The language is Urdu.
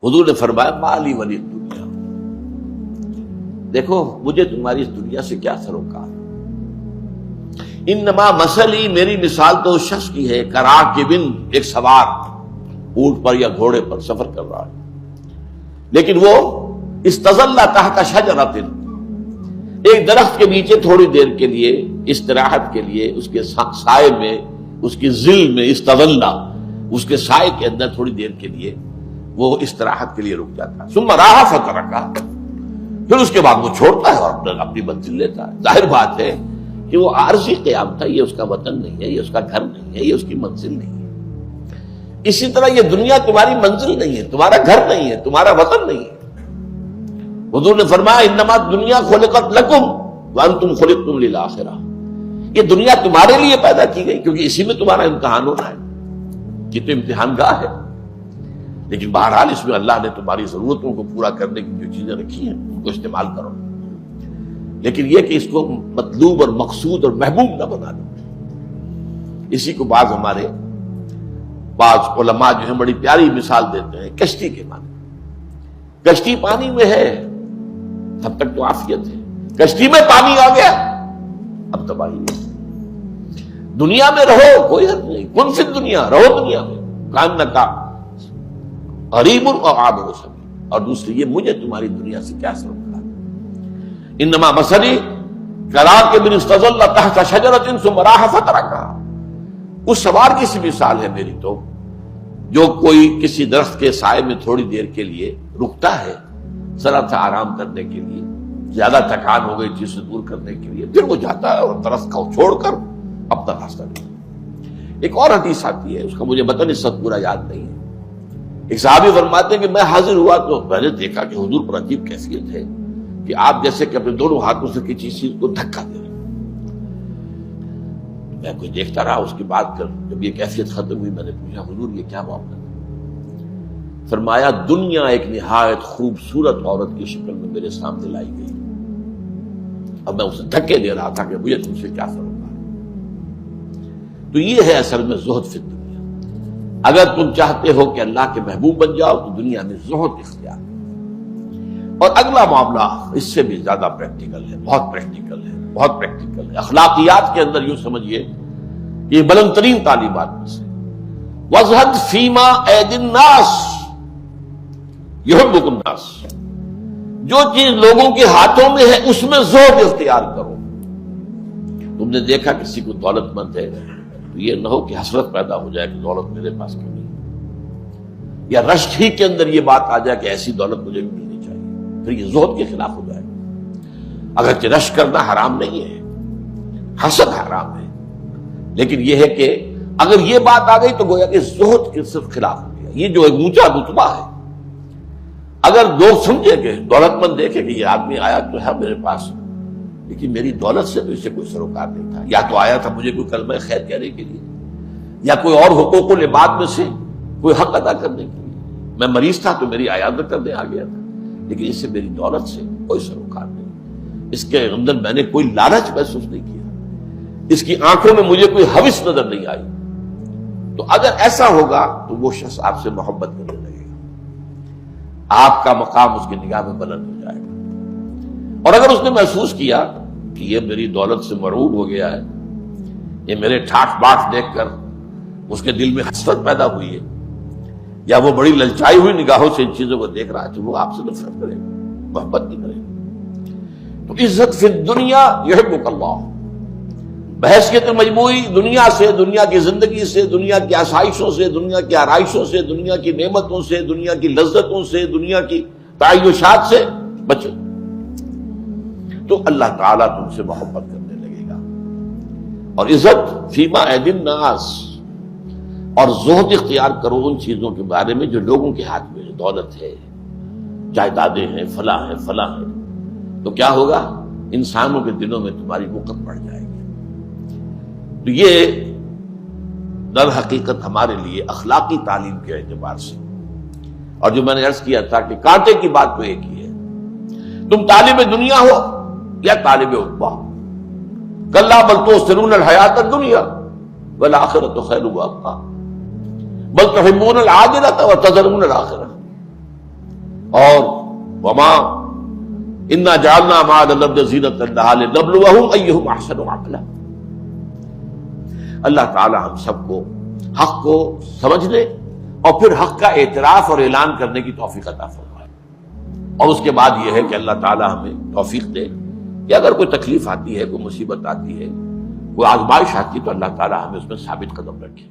حضور نے فرمایا مالی ولی دنیا، دیکھو مجھے تمہاری اس دنیا سے کیا سروکار، انما مثلی، میری مثال تو اس شخص کی ہے کراکبن، ایک سوار اونٹ پر یا گھوڑے پر سفر کر رہا ہے، لیکن وہ استظل تحت شجرۃ، ایک درخت کے نیچے تھوڑی دیر کے لیے استراحت کے لیے، اس کے سائے میں، اس کی ظل میں، استظل، اس کے سائے کے اندر تھوڑی دیر کے لیے وہ استراحت کے لیے رک جاتا ہے، ثم راح فترکا، پھر اس کے بعد وہ چھوڑتا ہے اور اپنی منزل لیتا ہے۔ ظاہر بات ہے کہ وہ عارضی قیام تھا، یہ اس کا وطن نہیں ہے، یہ اس کا گھر نہیں ہے، یہ اس کی منزل نہیں ہے۔ اسی طرح یہ دنیا تمہاری منزل نہیں ہے، تمہارا گھر نہیں ہے، تمہارا وطن نہیں ہے۔ حضور نے فرمایا انما دنیا خلقت لکم وانتم خلقتم للآخرہ، یہ دنیا تمہارے لیے پیدا کی گئی کیونکہ اسی میں تمہارا امتحان ہونا ہے، یہ تو امتحان گاہ ہے، لیکن بہرحال اس میں اللہ نے تمہاری ضرورتوں کو پورا کرنے کی جو چیزیں رکھی ہیں ان کو استعمال کرو، لیکن یہ کہ اس کو مطلوب اور مقصود اور محبوب نہ بنا دو۔ اسی کو بعض علماء جو ہیں بڑی پیاری مثال دیتے ہیں کشتی کے معنی، کشتی پانی میں ہے تب تک تو عافیت ہے، کشتی میں پانی آ گیا اب تباہی ہے۔ دنیا میں رہو کوئی حد نہیں، کن فی الدنیا، رہو دنیا میں، کانک غریب و عابر سبیل، اور دوسری یہ مجھے تمہاری دنیا سے کیا سروکار، انما مثلی کراکب استظل تحت شجرۃ ثم راح فترکا، اس سوار کی سی مثال ہے میری تو جو کوئی کسی درخت کے سائے میں تھوڑی دیر کے لیے رکتا ہے ذرا سا آرام کرنے کے لیے، زیادہ تھکان ہو گئی چیز سے دور کرنے کے لیے، پھر وہ جاتا ہے اور درخت کو چھوڑ کر اپنا راستہ لیتا۔ ایک اور حدیث آتی ہے، اس کا مجھے متن اس وقت پورا یاد نہیں ہے، ایک صحابی فرماتے ہیں کہ میں حاضر ہوا تو میں نے دیکھا کہ حضور پر عجیب کیفیت ہے کہ آپ جیسے کہ اپنے دونوں ہاتھوں سے کسی چیز کو دھکا دے رہے ہیں۔ میں کوئی دیکھتا رہا، اس کے بعد جب یہ کیفیت ختم ہوئی میں نے پوچھا حضور یہ کیا معاملہ؟ فرمایا دنیا ایک نہایت خوبصورت عورت کی شکل میں میرے سامنے لائی گئی، اب میں اسے دھکے دے رہا تھا کہ مجھے تم سے کیا سروکار۔ تو یہ ہے اصل میں زہد فی الدنیا۔ اگر تم چاہتے ہو کہ اللہ کے محبوب بن جاؤ تو دنیا میں زہد اختیار۔ اور اگلا معاملہ اس سے بھی زیادہ پریکٹیکل ہے، بہت پریکٹیکل ہے، بہت پریکٹیکل ہے، اخلاقیات کے اندر یوں سمجھیے کہ یہ بلند ترین تعلیمات میں سے، وَازْهَدْ فِيمَا أَيْدِي النَّاسِ يُحِبُّكُمْ النَّاسُ، جو چیز لوگوں کے ہاتھوں میں ہے اس میں زہد اختیار کرو۔ تم نے دیکھا کسی کو دولت مند ہے تو یہ نہ ہو کہ حسرت پیدا ہو جائے کہ دولت میرے پاس کیوں نہیں، یا رشک ہی کے اندر یہ بات آ جائے کہ ایسی دولت مجھے بھی ملنی چاہیے، پھر یہ زہد کے خلاف ہو جائے۔ اگرچہ رشک کرنا حرام نہیں ہے، حسد حرام ہے، لیکن یہ ہے کہ اگر یہ بات آ گئی تو گویا کہ زہد کے صرف خلاف ہو گیا۔ یہ جو ایک اونچا رتبہ ہے، اگر لوگ سمجھے کہ دولت مند دیکھے کہ یہ آدمی آیا تو ہے میرے پاس، لیکن میری دولت سے تو اسے کوئی سروکار نہیں تھا، یا تو آیا تھا مجھے کوئی کلمہ خیر کہنے کے لیے، یا کوئی اور حقوق العباد میں سے کوئی حق ادا کرنے کے لیے، میں مریض تھا تو میری عیادت کرنے آ گیا تھا، لیکن اس سے میری دولت سے کوئی سروکار نہیں، اس کے اندر میں نے کوئی لالچ محسوس نہیں کیا، اس کی آنکھوں میں مجھے کوئی ہوس نظر نہیں آئی۔ تو اگر ایسا ہوگا تو وہ شخص آپ سے محبت کرنے لگے گا، آپ کا مقام اس کی نگاہ میں بلند ہو جائے گا۔ اور اگر اس نے محسوس کیا کہ یہ میری دولت سے مرعوب ہو گیا ہے، یہ میرے ٹھاٹ باٹ دیکھ کر اس کے دل میں حسرت پیدا ہوئی ہے، یا وہ بڑی للچائی ہوئی نگاہوں سے ان چیزوں کو دیکھ رہا ہے، تو وہ آپ سے نفرت کرے گا، محبت نہیں کرے گا۔ تو عزت فی الدنیا یحبک اللہ، بحیثیت مجموعی دنیا سے، دنیا کی زندگی سے، دنیا کی آسائشوں سے، دنیا کی آرائشوں سے، دنیا کی نعمتوں سے، دنیا کی لذتوں سے، دنیا کی تعیشات سے بچو، تو اللہ تعالیٰ تم سے محبت کرنے لگے گا۔ اور عزت فیما ایدی الناس، اور زہد اختیار کرو ان چیزوں کے بارے میں جو لوگوں کے ہاتھ میں دولت ہے، جائیدادیں ہیں، فلاں ہیں، فلاں ہیں، تو کیا ہوگا؟ انسانوں کے دلوں میں تمہاری وقت بڑھ جائے گی۔ تو یہ در حقیقت ہمارے لیے اخلاقی تعلیم کے اعتبار سے، اور جو میں نے عرض کیا تھا کہ کانٹے کی بات تو ایک ہی ہے، تم طالب دنیا ہو یا طالب عقبہ، کلا بل تؤثرون الحیات الدنیا والآخرۃ خیر وابقیٰ، بل تحبون العاجلۃ وتذرون الآخرۃ۔ اور وما انا جعلنا ما علی الارض زینۃ لها لنبلوہم ایہم احسن عملا. اللہ تعالی ہم سب کو حق کو سمجھنے اور پھر حق کا اعتراف اور اعلان کرنے کی توفیق عطا فرمائے. اور اس کے بعد یہ ہے کہ اللہ تعالی ہمیں توفیق دے کہ اگر کوئی تکلیف آتی ہے، کوئی مصیبت آتی ہے، کوئی آزمائش آتی ہے، تو اللہ تعالی ہمیں اس میں ثابت قدم رکھے.